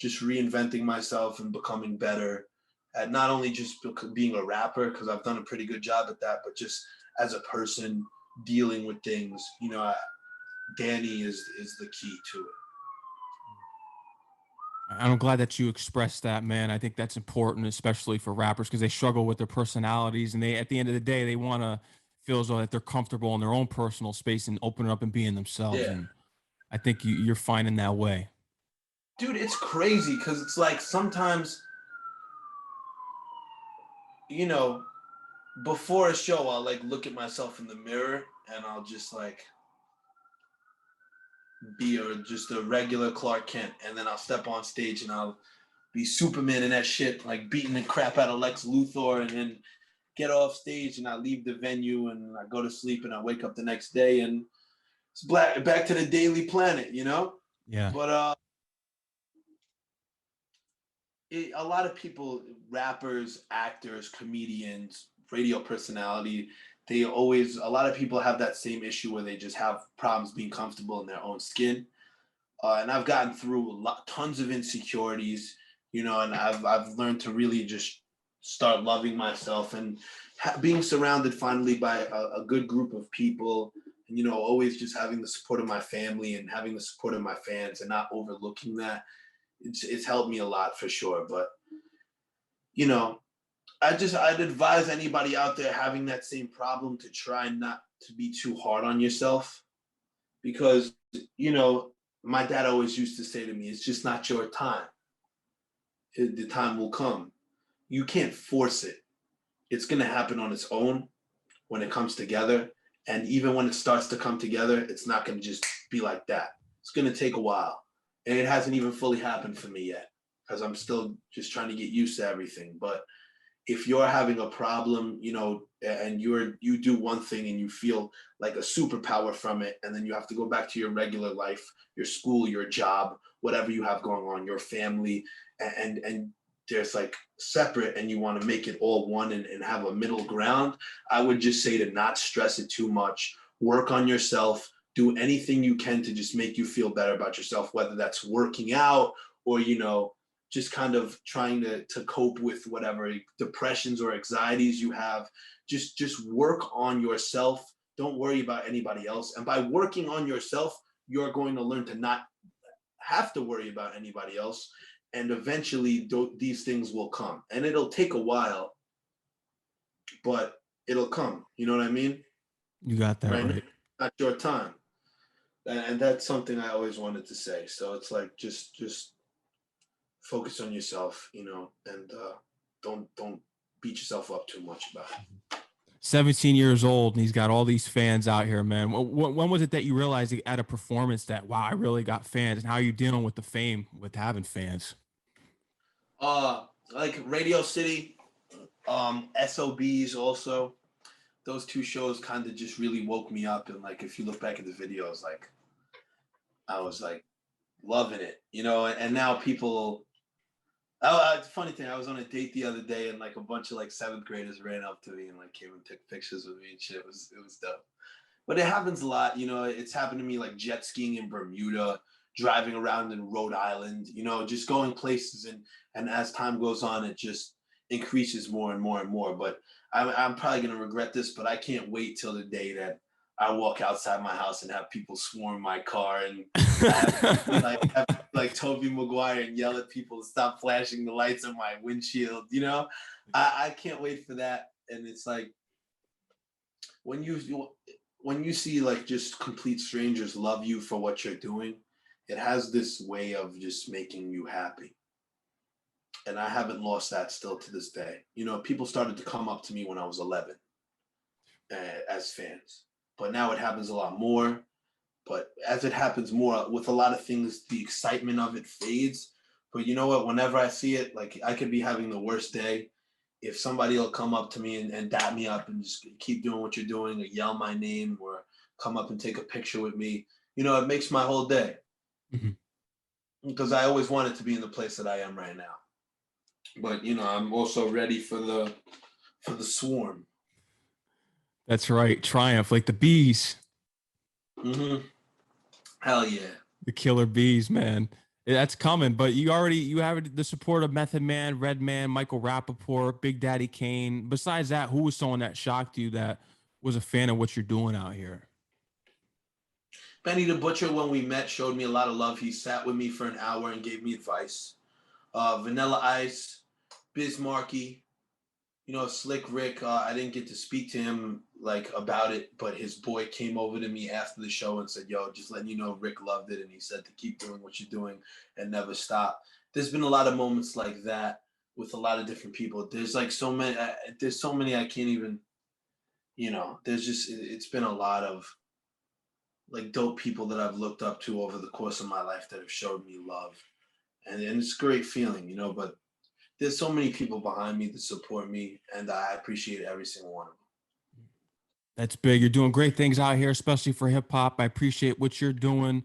just reinventing myself and becoming better at not only just being a rapper, because I've done a pretty good job at that, but just as a person dealing with things, you know, Danny is the key to it. I'm glad that you expressed that, man. I think that's important, especially for rappers, because they struggle with their personalities, and they, at the end of the day, they want to feel as though that they're comfortable in their own personal space and open up and being themselves. Yeah. And I think you're finding that way. Dude, it's crazy because it's like sometimes, you know, before a show, I'll like look at myself in the mirror and I'll just like be just a regular Clark Kent, and then I'll step on stage and I'll be Superman in that shit, like beating the crap out of Lex Luthor, and then get off stage and I leave the venue and I go to sleep and I wake up the next day and it's back to the Daily Planet, you know? Yeah. But a lot of people, rappers, actors, comedians, radio personality, a lot of people have that same issue where they just have problems being comfortable in their own skin. And I've gotten through tons of insecurities, you know, and I've learned to really just start loving myself and being surrounded finally by a good group of people, and, you know, always just having the support of my family and having the support of my fans and not overlooking that. It's helped me a lot for sure. But, you know, I'd advise anybody out there having that same problem to try not to be too hard on yourself, because, you know, my dad always used to say to me, it's just not your time. The time will come. You can't force it. It's going to happen on its own when it comes together. And even when it starts to come together, it's not going to just be like that. It's going to take a while. And it hasn't even fully happened for me yet because I'm still just trying to get used to everything. But if you're having a problem, you know, and you do one thing and you feel like a superpower from it, and then you have to go back to your regular life, your school, your job, whatever you have going on, your family, and there's like separate, and you want to make it all one and have a middle ground, I would just say to not stress it too much. Work on yourself. Do anything you can to just make you feel better about yourself, whether that's working out or, you know, just kind of trying to cope with whatever depressions or anxieties you have. Just work on yourself. Don't worry about anybody else. And by working on yourself, you're going to learn to not have to worry about anybody else. And eventually these things will come. And it'll take a while, but it'll come. You know what I mean? You got that right. Not your time. And that's something I always wanted to say. So it's like, just focus on yourself, you know, and don't beat yourself up too much about it. 17 years old, and he's got all these fans out here, man. When was it that you realized at a performance that, wow, I really got fans? And how are you dealing with the fame with having fans? Like Radio City, SOBs also. Those two shows kind of just really woke me up. And like, if you look back at the videos, like I was like loving it, you know. And now people, funny thing, I was on a date the other day, and like a bunch of like 7th graders ran up to me and like came and took pictures with me and shit. It was dope. But it happens a lot, you know. It's happened to me like jet skiing in Bermuda, driving around in Rhode Island, you know, just going places, and as time goes on, it just increases more and more and more. But I'm probably gonna regret this, but I can't wait till the day that I walk outside my house and have people swarm my car, and have like Tobey Maguire and yell at people to stop flashing the lights on my windshield. You know, I can't wait for that. And it's like when you see like just complete strangers love you for what you're doing, it has this way of just making you happy. And I haven't lost that still to this day. You know, people started to come up to me when I was 11 as fans, but now it happens a lot more. But as it happens more with a lot of things, the excitement of it fades. But you know what? Whenever I see it, like I could be having the worst day. If somebody will come up to me and dap me up and just keep doing what you're doing, or yell my name, or come up and take a picture with me, you know, it makes my whole day. Mm-hmm. Because I always wanted to be in the place that I am right now. But you know, I'm also ready for the swarm. That's right. Triumph, like the bees. Mm-hmm. Hell yeah. The killer bees, man. That's coming. But you have the support of Method Man, Redman, Michael Rapaport, Big Daddy Kane. Besides that, who was someone that shocked you that was a fan of what you're doing out here? Benny the Butcher, when we met, showed me a lot of love. He sat with me for an hour and gave me advice. Vanilla Ice, Biz Markie, you know, Slick Rick. I didn't get to speak to him like about it, but his boy came over to me after the show and said, "Yo, just letting you know, Rick loved it, and he said to keep doing what you're doing and never stop." There's been a lot of moments like that with a lot of different people. There's like so many. There's so many I can't even. You know, it's been a lot of like dope people that I've looked up to over the course of my life that have showed me love, and it's a great feeling, you know. But there's so many people behind me that support me, and I appreciate every single one of them. That's big. You're doing great things out here, especially for hip hop. I appreciate what you're doing.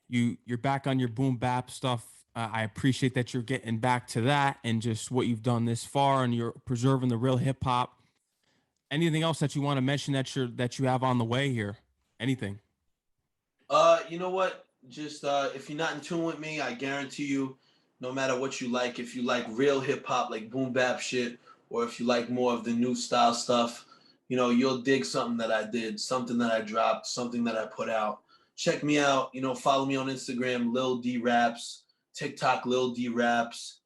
You're back on your boom bap stuff. I appreciate that you're getting back to that and just what you've done this far, and you're preserving the real hip hop. Anything else that you want to mention that you have on the way here? Anything? You know what? Just if you're not in tune with me, I guarantee you, no matter what you like, if you like real hip hop, like boom bap shit, or if you like more of the new style stuff, you know, you'll dig something that I did, something that I dropped, something that I put out. Check me out. You know, follow me on Instagram, Lil Dee Raps, TikTok, Lil Dee Raps,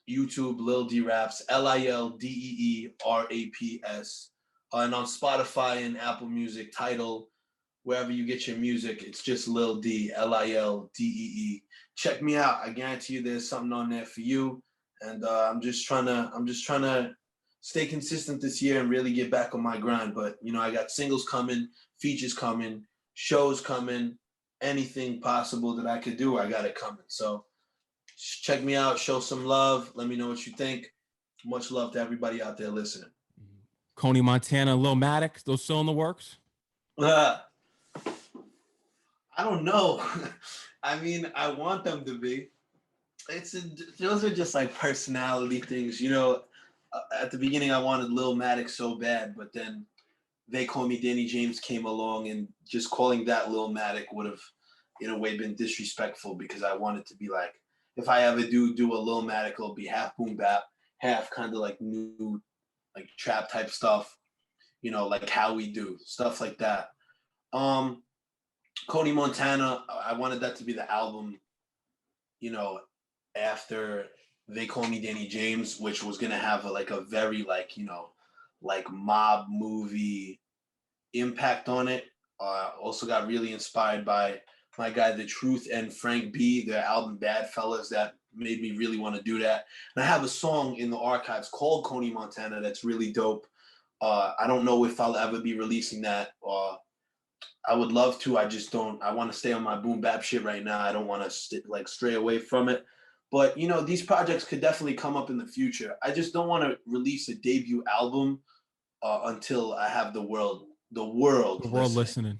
YouTube, Lil Dee Raps, LILDEERAPS, and on Spotify and Apple Music, Tidal, wherever you get your music, it's just Lil Dee, LILDEE. Check me out. I guarantee you there's something on there for you. And I'm just trying to stay consistent this year and really get back on my grind. But you know, I got singles coming, features coming, shows coming, anything possible that I could do, I got it coming. So check me out, show some love, let me know what you think. Much love to everybody out there listening. Coney, Montana, Lil Matic, those still in the works? I don't know. I mean, I want them to be. Those are just like personality things, you know. At the beginning, I wanted Lil Matic so bad, but then They Call Me Danny James came along, and just calling that Lil Matic would have, in a way, been disrespectful, because I wanted to be like, if I ever do a Lil Matic, it'll be half boom bap, half kind of like new, like trap type stuff, you know, like How We Do, stuff like that. Coney Montana, I wanted that to be the album, you know, after They Call Me Danny James, which was gonna have a very like, you know, like mob movie impact on it. Also got really inspired by my guy The Truth and Frank B, their album Bad Fellas, that made me really want to do that. And I have a song in the archives called Coney Montana that's really dope. I don't know if I'll ever be releasing that. I would love to. I just don't. I want to stay on my boom bap shit right now. I don't want to stray away from it. But you know, these projects could definitely come up in the future. I just don't want to release a debut album until I have the world listening.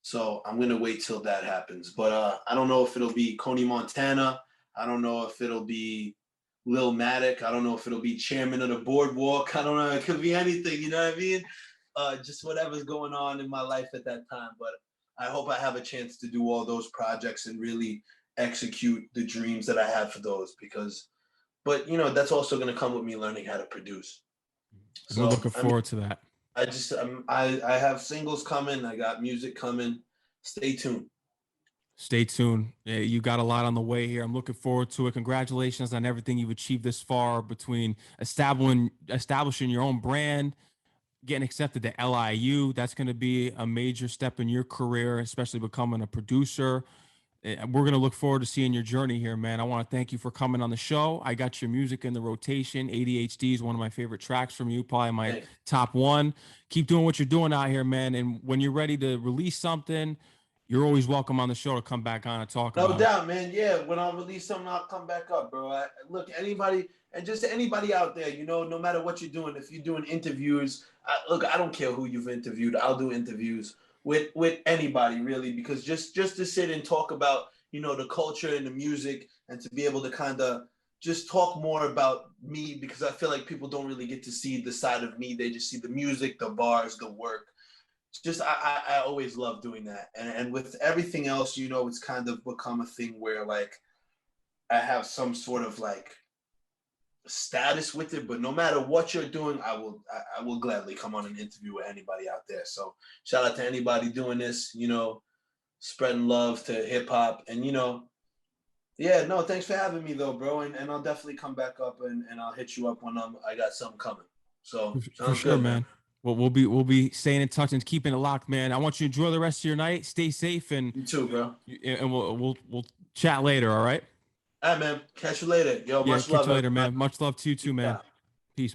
So I'm gonna wait till that happens. But I don't know if it'll be Coney Montana. I don't know if it'll be Lil Matic. I don't know if it'll be Chairman of the Boardwalk. I don't know. It could be anything. You know what I mean? Just whatever's going on in my life at that time. But I hope I have a chance to do all those projects and really execute the dreams that I have for those. But you know, that's also gonna come with me learning how to produce. So we're looking forward to that. I have singles coming. I got music coming. Stay tuned. Stay tuned. You got a lot on the way here. I'm looking forward to it. Congratulations on everything you've achieved this far, between establishing your own brand, getting accepted to LIU. That's going to be a major step in your career, especially becoming a producer. We're going to look forward to seeing your journey here, man. I want to thank you for coming on the show. I got your music in the rotation. ADHD is one of my favorite tracks from you, probably my top one. Keep doing what you're doing out here, man. And when you're ready to release something, you're always welcome on the show to come back on and talk about it. No doubt, man. Yeah, when I release something, I'll come back up, bro. Look, anybody, and just anybody out there, you know, no matter what you're doing, if you're doing interviews, look, I don't care who you've interviewed. I'll do interviews with anybody, really, because just to sit and talk about, you know, the culture and the music, and to be able to kind of just talk more about me, because I feel like people don't really get to see the side of me. They just see the music, the bars, the work. Just I always love doing that, and with everything else, you know, it's kind of become a thing where like I have some sort of like status with it. But no matter what you're doing, I will gladly come on an interview with anybody out there. So shout out to anybody doing this, you know, spreading love to hip hop. And you know, yeah, no, thanks for having me though, bro. And I'll definitely come back up, and I'll hit you up when I got something coming. So for sure, good, man. Well, we'll be staying in touch and keeping it locked, man. I want you to enjoy the rest of your night. Stay safe, and you too, bro. And we'll chat later. All right. All right, man. Catch you later. Yo, much love. Catch you later, man. Much love to you too, man. Peace.